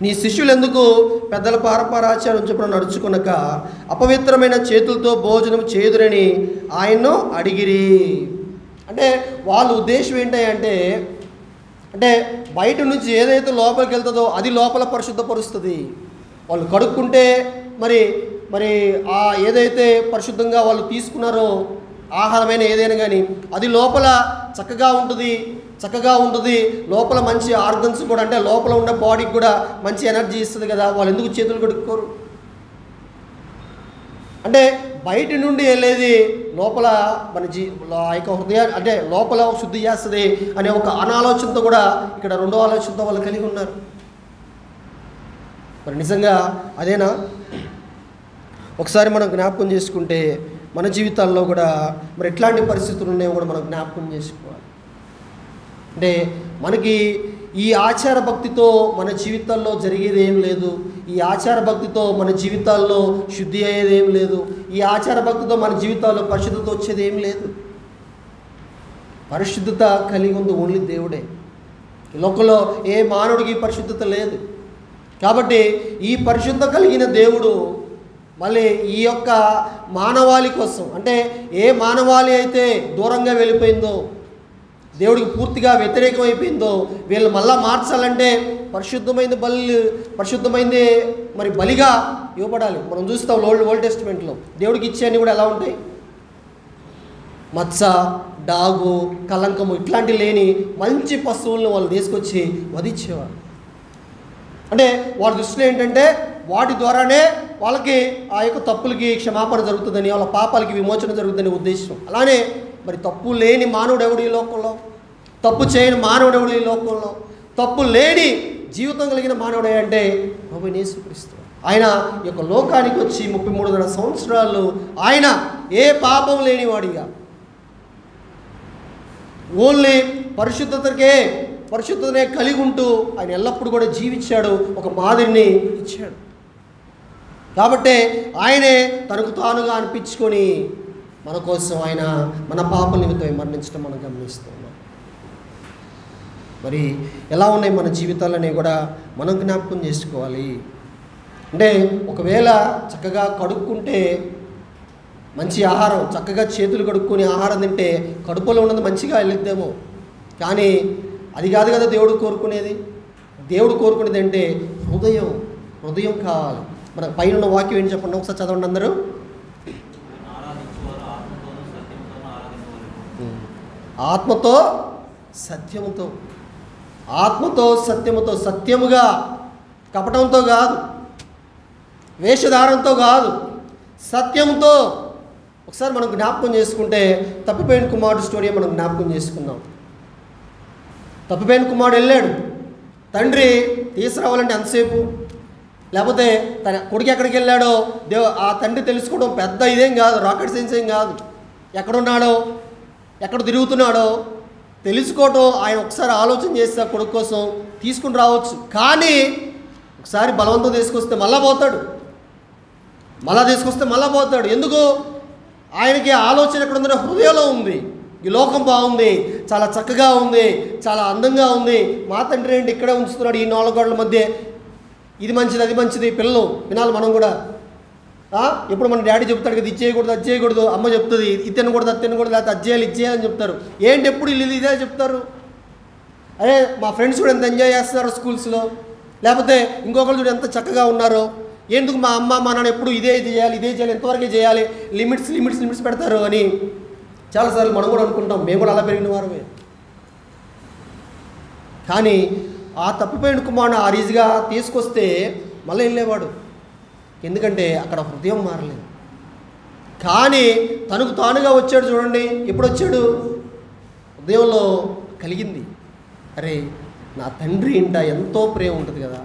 నీ శిష్యులు ఎందుకు పెద్దల పారపారాచారం చొప్పున నడుచుకునక అపవిత్రమైన చేతులతో భోజనం చేదురని ఆయన్ను అడిగిరి. అంటే వాళ్ళ ఉద్దేశం ఏంటంటే అంటే బయట నుంచి ఏదైతే లోపలికి వెళ్తుందో అది లోపల పరిశుద్ధపరుస్తుంది. వాళ్ళు కడుక్కుంటే మరి మరి ఆ ఏదైతే పరిశుద్ధంగా వాళ్ళు తీసుకున్నారో ఆహారమైన ఏదైనా కానీ అది లోపల చక్కగా ఉంటుంది, లోపల మంచి ఆర్గన్స్ కూడా, అంటే లోపల ఉన్న బాడీకి కూడా మంచి ఎనర్జీ ఇస్తుంది కదా. వాళ్ళు ఎందుకు చేతులు కడుక్కోరు? అంటే బయట నుండి వెళ్ళేది లోపల మన ఆ యొక్క హృదయాన్ని అంటే లోపల శుద్ధి చేస్తుంది అనే ఒక అనాలోచనతో కూడా ఇక్కడ రెండో ఆలోచనతో వాళ్ళు కలిగి ఉన్నారు. మరి నిజంగా అదేనా? ఒకసారి మనం జ్ఞాపకం చేసుకుంటే మన జీవితాల్లో కూడా మరి ఎట్లాంటి పరిస్థితులు ఉన్నాయో కూడా మనం జ్ఞాపకం చేసుకోవాలి. అంటే మనకి ఈ ఆచార భక్తితో మన జీవితాల్లో జరిగేది ఏం లేదు, ఈ ఆచార భక్తితో మన జీవితాల్లో శుద్ధి అయ్యేది ఏం లేదు, ఈ ఆచార భక్తితో మన జీవితాల్లో పరిశుద్ధత వచ్చేది ఏం లేదు. పరిశుద్ధత కలిగి ఉంది ఓన్లీ దేవుడే. ఈ లోకంలో ఏ మానవుడికి పరిశుద్ధత లేదు. కాబట్టి ఈ పరిశుద్ధ కలిగిన దేవుడు మళ్ళీ ఈ యొక్క మానవాళి కోసం, అంటే ఏ మానవాళి అయితే దూరంగా వెళ్ళిపోయిందో, దేవుడికి పూర్తిగా వ్యతిరేకం అయిపోయిందో, వీళ్ళు మళ్ళా మార్చాలంటే పరిశుద్ధమైంది మరి బలిగా ఇవ్వబడాలి. మనం చూస్తాం ఓల్డ్ టెస్టిమెంట్లో దేవుడికి ఇచ్చేవన్నీ కూడా ఎలా ఉంటాయి? మచ్చ, డాగు, కలంకము ఇట్లాంటివి లేని మంచి పశువులను వాళ్ళు తీసుకొచ్చి వధించేవారు. అంటే వాళ్ళ దృష్టిలో ఏంటంటే వాటి ద్వారానే వాళ్ళకి ఆ యొక్క తప్పులకి క్షమాపణ జరుగుతుందని, వాళ్ళ పాపాలకి విమోచన జరుగుతుందనే ఉద్దేశం. అలానే మరి తప్పు లేని మానవుడు ఎవడు ఈ లోకంలో? తప్పు చేయని మానవుడు ఎవడు ఈ లోకంలో? తప్పు లేని జీవితం కలిగిన మానవుడే అంటే ప్రభువైన యేసుక్రీస్తు. ఆయన ఈ యొక్క లోకానికి వచ్చి 33 సంవత్సరాలు ఆయన ఏ పాపం లేనివాడిగా ఓన్లీ పరిశుద్ధతనే కలిగి ఉంటూ ఆయన ఎల్లప్పుడూ కూడా జీవించాడు, ఒక మాదిరిని ఇచ్చాడు. కాబట్టి ఆయనే తనకు తానుగా అనిపించుకొని మన కోసం ఆయన మన పాప నిమిత్తమై మరణించడం మనం గమనిస్తున్నాం. మరి ఎలా ఉన్నాయి మన జీవితాలని కూడా మనం జ్ఞాపకం చేసుకోవాలి. అంటే ఒకవేళ చక్కగా కడుక్కుంటే మంచి ఆహారం, చక్కగా చేతులు కడుక్కొని ఆహారం తింటే కడుపులో ఉన్నది మంచిగా వెళ్ళిద్దేమో, కానీ అది కాదు కదా దేవుడు కోరుకునేది. దేవుడు కోరుకునేది అంటే హృదయం కావాలి. మన పైన ఉన్న వాక్యం ఏంటి చెప్పండి, ఒకసారి చదవండి అందరూ. ఆత్మతో సత్యముతో, సత్యముగా, కపటంతో కాదు. వేషధారంతో కాదు, సత్యంతో. ఒకసారి మనం జ్ఞాపకం చేసుకుంటే తప్పిపోయిన కుమారుడు స్టోరీ మనం జ్ఞాపకం చేసుకుందాం. తప్పిపోయిన కుమారుడు వెళ్ళాడు, తండ్రి తీసుకురావాలంటే ఎంతసేపు, లేకపోతే తన కొడుకు ఎక్కడికి వెళ్ళాడో ఆ తండ్రి తెలుసుకోవడం పెద్ద ఇదేం కాదు, రాకెట్ సైన్స్ ఏం కాదు. ఎక్కడున్నాడో, ఎక్కడ తిరుగుతున్నాడో తెలుసుకోవటం ఆయన ఒకసారి ఆలోచన చేస్తే కొడుకు కోసం తీసుకుని రావచ్చు. కానీ ఒకసారి బలవంతం తీసుకొస్తే మళ్ళా పోతాడు, మళ్ళా తీసుకొస్తే మళ్ళా పోతాడు. ఎందుకు? ఆయనకి ఆలోచన ఎక్కడ ఉందంటే హృదయంలో ఉంది. ఈ లోకం బాగుంది, చాలా చక్కగా ఉంది, చాలా అందంగా ఉంది, మా తండ్రి ఏంటి ఇక్కడే ఉంచుతున్నాడు ఈ 4 గోడల మధ్య, ఇది మంచిది అది మంచిది. పిల్లలు వినాలి మనం కూడా. ఎప్పుడు మన డాడీ చెప్తాడు కదా, ఇది చేయకూడదు అది చేయకూడదు, అమ్మ చెప్తుంది ఇది తినకూడదు అది తినకూడదు, లేకపోతే అది చేయాలి ఇది చేయాలని చెప్తారు. ఏంటి ఎప్పుడు ఇల్లు ఇదే చెప్తారు. అరే మా ఫ్రెండ్స్ కూడా ఎంత ఎంజాయ్ చేస్తున్నారు స్కూల్స్లో, లేకపోతే ఇంకొకరు చూడు ఎంత చక్కగా ఉన్నారో, ఎందుకు మా అమ్మ మా నాన్న ఎప్పుడు ఇది చేయాలి ఇదే చేయాలి ఎంతవరకే చేయాలి, లిమిట్స్ పెడతారు అని చాలాసార్లు మనం కూడా అనుకుంటాం. మేము కూడా అలా పెరిగిన వారమే. కానీ ఆ తప్పిపోయిన కుమారుడు ఆ రీతిగా తీసుకొస్తే మళ్ళీ వెళ్ళేవాడు. ఎందుకంటే అక్కడ హృదయం మారలేదు. కానీ తనకు తానుగా వచ్చాడు. చూడండి ఎప్పుడు వచ్చాడు, హృదయంలో కలిగింది. అరే నా తండ్రి ఇంట ఎంతో ప్రేమ ఉంటుంది కదా,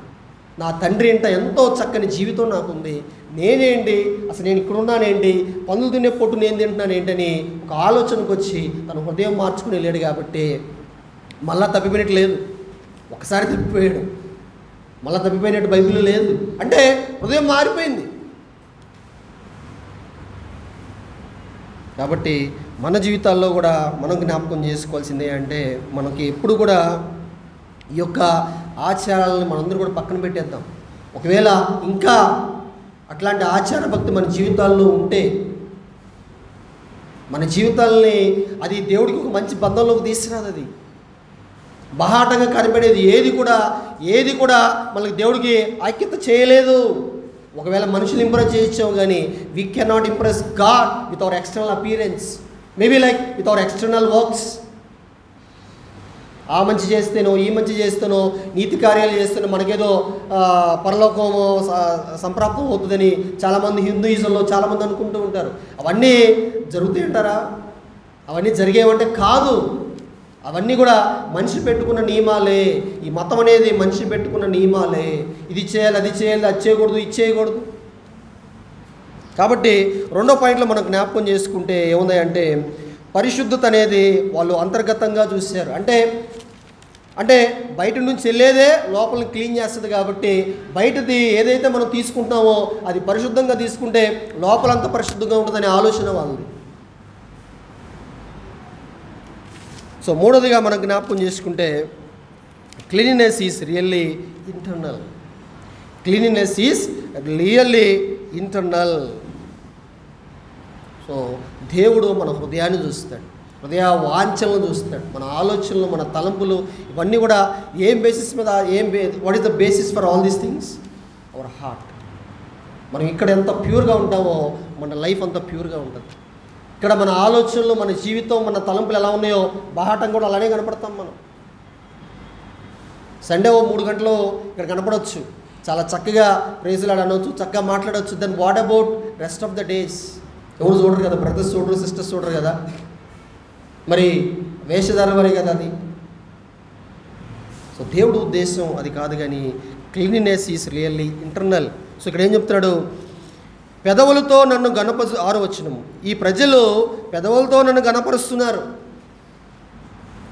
నా తండ్రి ఇంట ఎంతో చక్కని జీవితం నాకుంది, నేనేంటి అసలు నేను ఇక్కడ ఉన్నానేంటి, పందులు తినే పొట్టు నేను తింటున్నాను ఏంటని ఒక ఆలోచనకు వచ్చి తన హృదయం మార్చుకుని వెళ్ళాడు. కాబట్టి మళ్ళా తప్పిపోయినట్టు లేదు, ఒకసారి తప్పిపోయాడు మళ్ళీ తప్పిపోయినట్టు బైబిల్లో లేదు. అంటే హృదయం మారిపోయింది. కాబట్టి మన జీవితాల్లో కూడా మనం జ్ఞాపకం చేసుకోవాల్సిందే అంటే మనకి ఎప్పుడు కూడా ఈ యొక్క ఆచారాలను మనందరూ కూడా పక్కన పెట్టేద్దాం. ఒకవేళ ఇంకా అట్లాంటి ఆచార భక్తి మన జీవితాల్లో ఉంటే మన జీవితాలని అది దేవుడికి ఒక మంచి బంధంలోకి తీసుకురాదు. అది బహాటంగా కనబడేది ఏది కూడా మనకి దేవుడికి ఐక్యత చేయలేదు. ఒకవేళ మనుషులు ఇంప్రెస్ చేయొచ్చాము కానీ we cannot impress God with our external appearance, maybe like with our external works. ఆ మంచి చేస్తేనో ఈ మంచి చేస్తేనో నీతి కార్యాలు చేస్తేనో మనకేదో పరలోకము సంప్రాప్తం అవుతుందని చాలామంది హిందూయిజంలో చాలామంది అనుకుంటూ ఉంటారు. అవన్నీ జరుగుతాయి అంటారా? అవన్నీ జరిగేవంటే కాదు. అవన్నీ కూడా మనిషి పెట్టుకున్న నియమాలే. ఈ మతం అనేది మనిషి పెట్టుకున్న నియమాలే. ఇది చేయాలి అది చేయాలి, అది చేయకూడదు ఇది చేయకూడదు. కాబట్టి రెండో పాయింట్లో మనం జ్ఞాపకం చేసుకుంటే ఏముంది అంటే పరిశుద్ధత అనేది వాళ్ళు అంతర్గతంగా చూశారు. అంటే బయట నుంచి వెళ్ళేదే లోపలిని క్లీన్ చేస్తుంది. కాబట్టి బయటది ఏదైతే మనం తీసుకుంటున్నామో అది పరిశుద్ధంగా తీసుకుంటే లోపలంతా పరిశుద్ధంగా ఉంటుందనే ఆలోచన వాళ్ళది. సో మూడోదిగా మనం జ్ఞాపకం చేసుకుంటే cleanliness is really internal. Cleanliness is really internal. So దేవుడు మన హృదయాన్ని చూస్తాడు, హృదయ వాంఛలను చూస్తాడు, మన ఆలోచనలు మన తలంపులు ఇవన్నీ కూడా ఏం బేసిస్ మీద what is the basis for all these things? Our heart. మనం ఇక్కడ ఎంత ప్యూర్గా ఉంటామో మన లైఫ్ అంత ప్యూర్గా ఉంటుంది. ఇక్కడ మన ఆలోచనలు మన జీవితం మన తలంపులు ఎలా ఉన్నాయో బాహాటం కూడా అలానే కనపడతాం. మనం సండే 3 గంటలు ఇక్కడ కనపడవచ్చు, చాలా చక్కగా ప్రేజులాడు అనవచ్చు, చక్కగా మాట్లాడవచ్చు. Then what about rest of the days? ఎవరు చూడరు కదా, బ్రదర్స్ చూడరు, సిస్టర్స్ చూడరు కదా, మరి వేషధారణ వరే కదా అది. సో దేవుడు ఉద్దేశం అది కాదు. కానీ cleanliness is really internal. So ఇక్కడ ఏం చెప్తున్నాడు? పెదవులతో నన్ను గణపరు 6వ వచనం, ఈ ప్రజలు పెదవులతో నన్ను గణపరుస్తున్నారు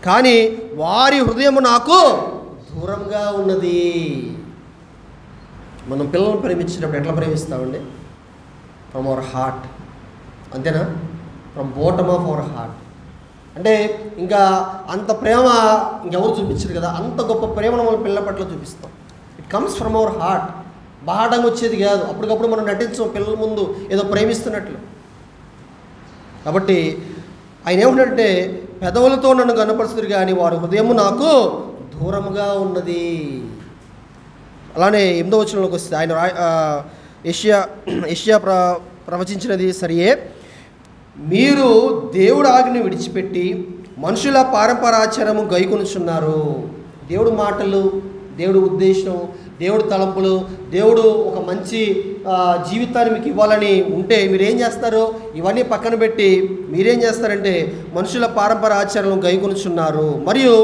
కానీ వారి హృదయం నాకు దూరంగా ఉన్నది. మనం పిల్లలను ప్రేమించినప్పుడు ఎట్లా ప్రేమిస్తామండి? ఫ్రమ్ అవర్ హార్ట్, అంతేనా? From bottom of our heart. అంటే ఇంకా అంత ప్రేమ ఇంకెవరు చూపించరు కదా, అంత గొప్ప ప్రేమను మనం పిల్లల పట్ల చూపిస్తాం. It comes from our heart. బాహాటంగా వచ్చేది కాదు. అప్పటికప్పుడు మనం నటించాం పిల్లల ముందు ఏదో ప్రేమిస్తున్నట్లు. కాబట్టి ఆయన ఏమంటే పెదవులతో నన్ను గణపరుస్తుంది కానీ వారి హృదయము నాకు దూరముగా ఉన్నది. అలానే 8వ వచనంలోకి వస్తే ఆయన యెషయా ప్రవచించినది సరియే, మీరు దేవుడు ఆజ్ఞను విడిచిపెట్టి మనుషుల పారంపరాచారము గైకొనుచున్నారు. దేవుడు మాటలు దేవుడి ఉద్దేశం, దేవుడి తలంపులు, దేవుడు ఒక మంచి జీవితాన్ని మీకు ఇవ్వాలని ఉంటే మీరేం చేస్తారు? ఇవన్నీ పక్కన పెట్టి మీరేం చేస్తారంటే మనుషుల పారంపర ఆచారాలను గైకొనుచున్నారు, మరియు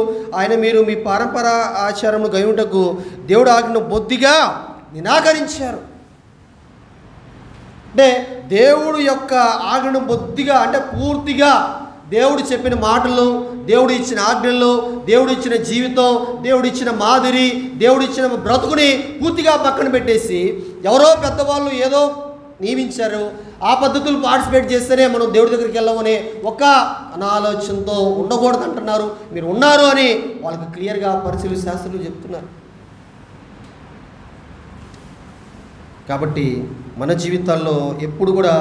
మీరు మీ పారంపర ఆచారమును గైవుటకు దేవుడు ఆజ్ఞను బొత్తిగా నిరాకరించారు. అంటే దేవుడు యొక్క ఆజ్ఞను బొత్తిగా, అంటే పూర్తిగా దేవుడు చెప్పిన మాటలు, దేవుడు ఇచ్చిన ఆజ్ఞలు, దేవుడు ఇచ్చిన జీవితం, దేవుడు ఇచ్చిన మాదిరి, దేవుడు ఇచ్చిన బ్రతుకుని పూర్తిగా పక్కన పెట్టేసి ఎవరో పెద్దవాళ్ళు ఏదో నియమించారు, ఆ పద్ధతులు పార్టిసిపేట్ చేస్తేనే మనం దేవుడి దగ్గరికి వెళ్ళమనే ఒక అనాలోచనతో ఉండకూడదు అంటున్నారు. మీరు ఉన్నారు అని వాళ్ళకి క్లియర్గా పరిశీలి శాస్త్రులు చెప్తున్నారు. కాబట్టి మన జీవితాల్లో ఎప్పుడు కూడా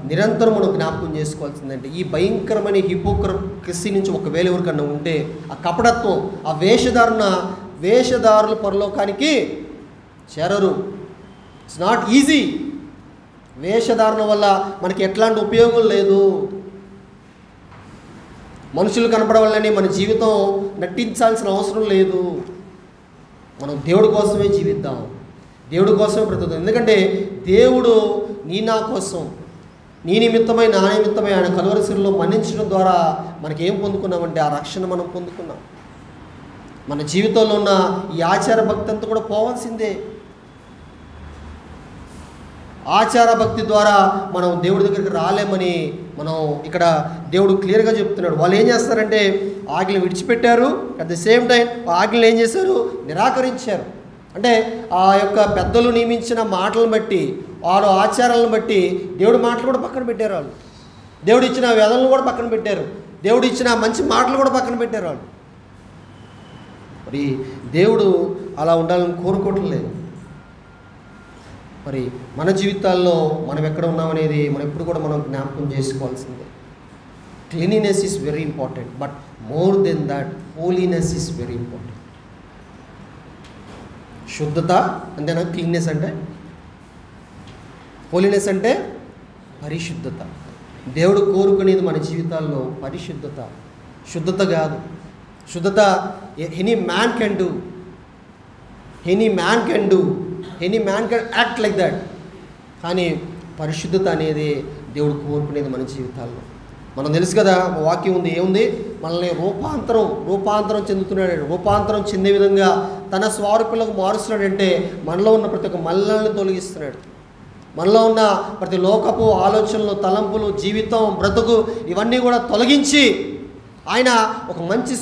నిరంతరం మనం జ్ఞాపకం చేసుకోవాల్సిందంటే ఈ భయంకరమైన హిపోక్రసీ నుంచి ఒకవేళ ఎవరికన్నా ఉంటే ఆ కపటత్వం, ఆ వేషధారుల పరలోకానికి చేరరు. It's not easy. వేషధారణ వల్ల మనకి ఎట్లాంటి ఉపయోగం లేదు. మనుషులు కనపడవాలని మన జీవితం నటించాల్సిన అవసరం లేదు. మనం దేవుడి కోసమే జీవిద్దాం, దేవుడి కోసమే బ్రతుకుతాం. ఎందుకంటే దేవుడు నా కోసం, నీ నిమిత్తమై నా నిమిత్తమై ఆయన కలువరి శిలువలో మన్నించడం ద్వారా మనకేం పొందుకున్నామంటే ఆ రక్షణ మనం పొందుకున్నాం. మన జీవితంలో ఉన్న ఈ ఆచార భక్తి అంతా కూడా పోవాల్సిందే. ఆచార భక్తి ద్వారా మనం దేవుడి దగ్గరికి రాలేమని మనం ఇక్కడ దేవుడు క్లియర్గా చెప్తున్నాడు. వాళ్ళు ఏం చేస్తారంటే ఆజ్ఞలు విడిచిపెట్టారు, అట్ ద సేమ్ టైం ఆజ్ఞలు ఏం చేశారు? నిరాకరించారు. అంటే ఆ యొక్క పెద్దలు నియమించిన మాటలను బట్టి, వారు ఆచారాలను బట్టి దేవుడి మాటలు కూడా పక్కన పెట్టారు వాళ్ళు. దేవుడు ఇచ్చిన వేదనలు కూడా పక్కన పెట్టారు, దేవుడు ఇచ్చిన మంచి మాటలు కూడా పక్కన పెట్టారు వాళ్ళు. మరి దేవుడు అలా ఉండాలని కోరుకోవట్లేదు. మరి మన జీవితాల్లో మనం ఎక్కడ ఉన్నామనేది మనం ఎప్పుడు కూడా మనం జ్ఞాపకం చేసుకోవాల్సిందే. Cleanliness is very important, but more than that holiness is very important. శుద్ధత అంతేనా క్లీన్నెస్ అంటే? హోలీనెస్ అంటే పరిశుద్ధత. దేవుడు కోరుకునేది మన జీవితాల్లో పరిశుద్ధత, శుద్ధత కాదు. శుద్ధత any man can do, any man can act like that. కానీ పరిశుద్ధత అనేది దేవుడు కోరుకునేది మన జీవితాల్లో. మనం తెలుసు కదా, వాక్యం ఉంది, ఏముంది? మనల్ని రూపాంతరం చెందుతున్నాడు. రూపాంతరం చెందే విధంగా తన స్వరూపంలోకి మారుస్తున్నాడంటే మనలో ఉన్న ప్రతి ఒక్క మలినాలను తొలగిస్తున్నాడు. మనలో ఉన్న ప్రతి లోకపు ఆలోచనలు, తలంపులు, జీవితం, బ్రతుకు ఇవన్నీ కూడా తొలగించి ఆయన ఒక మంచి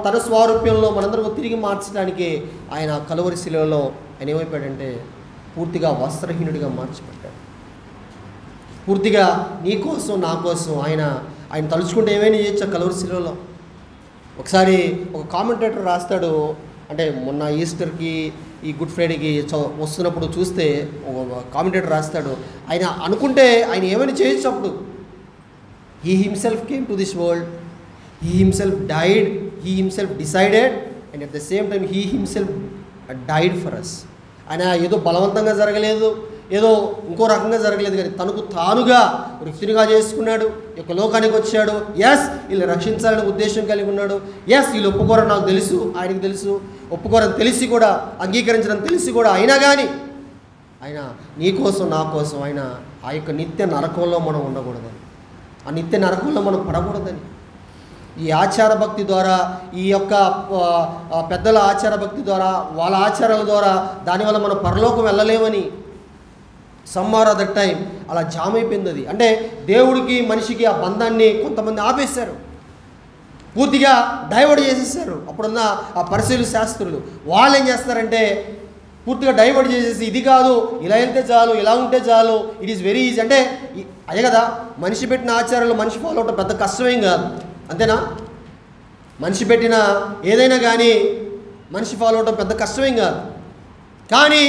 తన స్వరూపంలో మనందరికీ తిరిగి మార్చడానికి ఆయన కలువరి శిలువలో ఆయన ఏమైపోయాడంటే పూర్తిగా వస్త్రహీనుడిగా మార్చిపెట్టాడు. పూర్తిగా నీ కోసం నా కోసం ఆయన తలుచుకుంటే ఏమైనా చేయొచ్చు కలువరి శిలువలో. ఒకసారి ఒక కామెంటేటర్ రాస్తాడు, అంటే మొన్న ఈస్టర్కి ఈ గుడ్ ఫ్రైడేకి వస్తున్నప్పుడు చూస్తే ఒక కామెంటేటర్ రాస్తాడు, ఆయన అనుకుంటే ఆయన ఏమైనా చేయొచ్చు అప్పుడు. He himself came to this world, he himself died, he himself decided, and at the same time he himself died for us. ఆయన ఏదో బలవంతంగా జరగలేదు, ఏదో ఇంకో రకంగా జరగలేదు, కానీ తనకు తానుగా వృత్తినిగా చేసుకున్నాడు, ఈ యొక్క లోకానికి వచ్చాడు. ఎస్, వీళ్ళు రక్షించాలనే ఉద్దేశం కలిగి ఉన్నాడు. ఎస్, వీళ్ళు ఒప్పుకోరని నాకు తెలుసు, ఆయనకు తెలుసు, ఒప్పుకోరని తెలిసి కూడా, అంగీకరించడం తెలిసి కూడా, అయినా కానీ ఆయన నీ కోసం నా కోసం ఆయన ఆ యొక్క నిత్య నరకంలో మనం ఉండకూడదని, ఆ నిత్య నరకంలో మనం పడకూడదని, ఈ ఆచార భక్తి ద్వారా, ఈ యొక్క పెద్దల ఆచార భక్తి ద్వారా, వాళ్ళ ఆచారాల ద్వారా దానివల్ల మనం పరలోకం వెళ్ళలేమని సమ్మార్ ఆఫ్ ద టైం అలా జామ్ అయిపోయింది. అది అంటే దేవుడికి మనిషికి ఆ బంధాన్ని కొంతమంది ఆపేశారు, పూర్తిగా డైవర్ట్ చేసేసారు. అప్పుడున్న ఆ పరిశీలి శాస్త్రులు వాళ్ళు ఏం చేస్తారంటే పూర్తిగా డైవర్ట్ చేసేసి ఇది కాదు, ఇలా వెళ్తే చాలు, ఇలా ఉంటే చాలు, ఇట్ ఈస్ వెరీ ఈజీ. అంటే అదే కదా, మనిషి పెట్టిన ఆచారాలు మనిషి ఫాలో అవడం పెద్ద కష్టమేం కాదు, అంతేనా? మనిషి పెట్టిన ఏదైనా కానీ మనిషి ఫాలో అవడం పెద్ద కష్టమేం కాదు. కానీ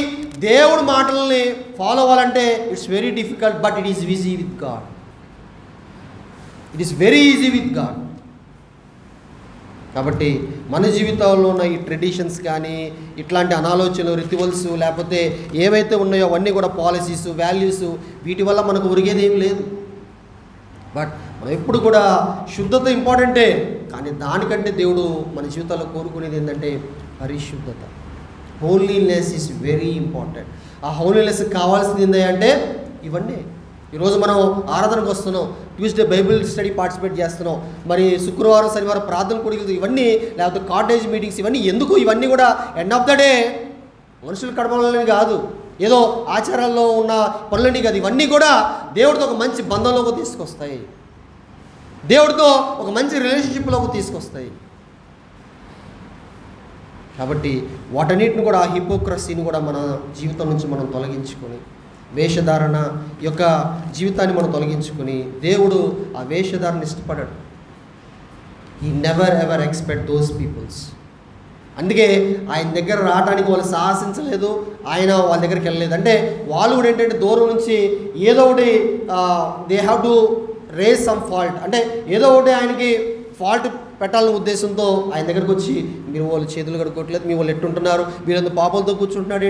దేవుడి మాటల్ని ఫాలో అవ్వాలంటే it's very difficult, but it is easy with God. It is very easy with God. కాబట్టి మన జీవితంలో ఉన్న ఈ ట్రెడిషన్స్ కానీ, ఇట్లాంటి అనాలోచనలు, రిచువల్స్, లేకపోతే ఏవైతే ఉన్నాయో అవన్నీ కూడా పాలసీస్, వాల్యూస్, వీటి వల్ల మనకు ఒరిగేది ఏం లేదు. బట్ మనం ఎప్పుడు కూడా శుద్ధత ఇంపార్టెంటే, కానీ దానికంటే దేవుడు మన జీవితాల్లో కోరుకునేది ఏంటంటే పరిశుద్ధత. Holiness is very important. ఆ హోలీనెస్ కావాల్సింది ఏంటంటే ఇవన్నీ. ఈరోజు మనం ఆరాధనకు వస్తున్నాం, ట్యూస్డే బైబిల్ స్టడీ పార్టిసిపేట్ చేస్తున్నాం, మరి శుక్రవారం శనివారం ప్రార్థన కూడికలు ఇవన్నీ, లేకపోతే కాటేజ్ మీటింగ్స్ ఇవన్నీ ఎందుకు? ఇవన్నీ కూడా ఎండ్ ఆఫ్ ద డే మనుషులు కడపలని కాదు, ఏదో ఆచారాల్లో ఉన్న పనులని కాదు. ఇవన్నీ కూడా దేవుడితో ఒక మంచి బంధంలోకి తీసుకొస్తాయి, దేవుడితో ఒక మంచి రిలేషన్షిప్లోకి తీసుకొస్తాయి. కాబట్టి వాటన్నిటిని కూడా, ఆ హిపోక్రసీని కూడా మన జీవితం నుంచి మనం తొలగించుకొని, వేషధారణ యొక్క జీవితాన్ని మనం తొలగించుకొని, దేవుడు ఆ వేషధారణ ఇష్టపడాడు. He never ever expect those peoples. అందుకే ఆయన దగ్గర రావడానికి వాళ్ళు సాహసించలేదు, ఆయన వాళ్ళ దగ్గరికి వెళ్ళలేదు. అంటే వాళ్ళు కూడా ఏంటంటే దూరం నుంచి ఏదో ఒకటి they have to raise some fault, అంటే ఏదో ఒకటి ఆయనకి ఫాల్ట్ పెట్టాలనే ఉద్దేశంతో ఆయన దగ్గరకు వచ్చి, మీరు వాళ్ళు చేతులు కడుక్కోవట్లేదు, మీ వాళ్ళు ఎట్టుంటున్నారు, వీళ్ళంతా పాపలతో కూర్చుంటున్నాడు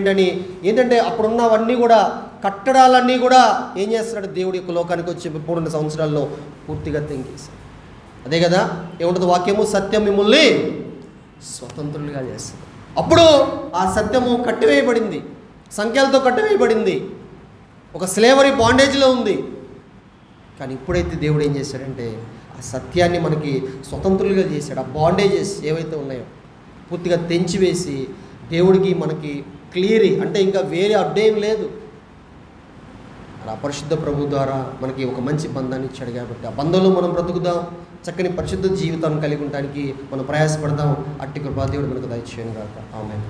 ఏంటంటే అప్పుడున్నవన్నీ కూడా, కట్టడాలన్నీ కూడా ఏం చేస్తున్నాడు, దేవుడి యొక్క లోకానికి వచ్చి 3 సంవత్సరాల్లో పూర్తిగా తెంకేశాడు. అదే కదా ఏముంటుంది వాక్యము, సత్యం మిమ్మల్ని స్వతంత్రులుగా చేస్తుంది. అప్పుడు ఆ సత్యము కట్టివేయబడింది, సంఖ్యలతో కట్టివేయబడింది, ఒక స్లేవరీ బాండేజ్లో ఉంది. కానీ ఇప్పుడైతే దేవుడు ఏం చేశాడంటే ఆ సత్యాన్ని మనకి స్వతంత్రులుగా చేశాడు. ఆ బాండేజెస్ ఏవైతే ఉన్నాయో పూర్తిగా తెంచివేసి దేవుడికి మనకి క్లియర్, అంటే ఇంకా వేరే అడ్డేం లేదు. అలా పరిశుద్ధ ప్రభు ద్వారా మనకి ఒక మంచి బంధాన్ని ఇచ్చాడు. కాబట్టి ఆ బంధంలో మనం బ్రతుకుదాం, చక్కని పరిశుద్ధ జీవితాన్ని కలిగి ఉండడానికి మనం ప్రయాసపడదాం. అట్టి కృపా దేవుడు మనకు దయచేయను గాక. ఆమేన్.